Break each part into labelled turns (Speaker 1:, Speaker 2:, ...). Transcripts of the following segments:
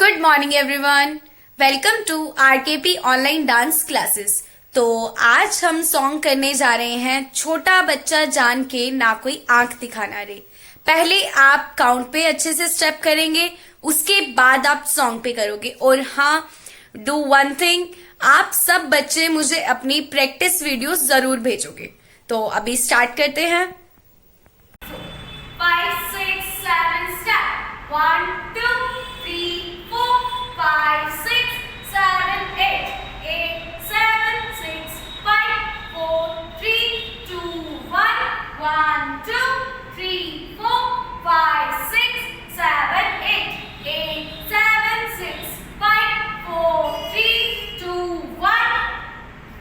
Speaker 1: Good morning everyone, welcome to RKP online dance classes. तो आज हम सॉन्ग करने जा रहे हैं छोटा बच्चा जान के ना कोई आंख दिखाना रे। पहले आप काउंट पे अच्छे से स्टेप करेंगे, उसके बाद आप सॉन्ग पे करोगे। और हाँ, डू वन थिंग, आप सब बच्चे मुझे अपनी प्रैक्टिस वीडियोस जरूर भेजोगे। तो अभी स्टार्ट करते हैं। 5 6 7 स्टार्ट 1 2 3 4 5 6 7 8 8 7 6 5 4 3 2 1 1 2 3 4 5 6 7 8 8 7 6 5 4 3 2 1।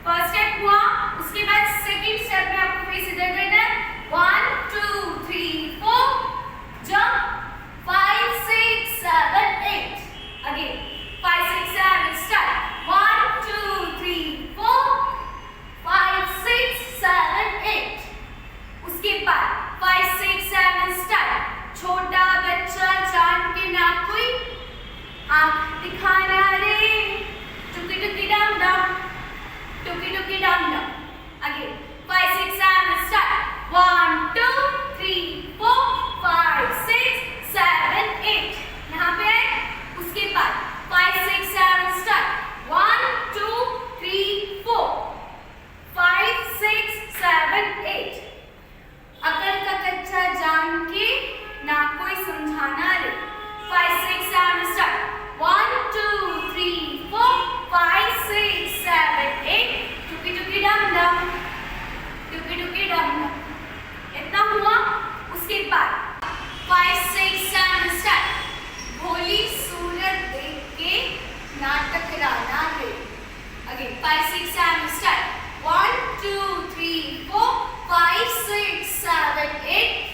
Speaker 1: फर्स्ट स्टेप हुआ, उसके बाद सेकंड स्टेप में आपको फेस इधर करना है। 1 2 3 4 जंप 5 6 7 8 अगेन 5 6 7 स्टार्ट 1 2 3 4 5 6 7 8। उसके बाद 5 6 7 स्टार्ट छोटा बच्चा जान के ना कोई आंख दिखाना रे। टुकी टुकी डम डम टुकी टुकी डम डम अगेन 5 6 7 स्टार्ट 1 2 3 4 5 6 7 8। यहाँ पे आए, उसके बाद 5 6 7 स्टार्ट 1 2 3 4 5 6 7 8। अकल का कच्चा जान के ना कोई समझाना रे। 5 6 7 स्टार्ट 1 2 3 4 5 6 7 8 टुकी टुकी डम डम टुकी टुकी डम डम। इतना हुआ, उसके बाद 5 6 7 स्टार्ट भोली सूरत देख के ना टकराना रे। Again 5 6 7 start 1 2 3 4 5 6 7 8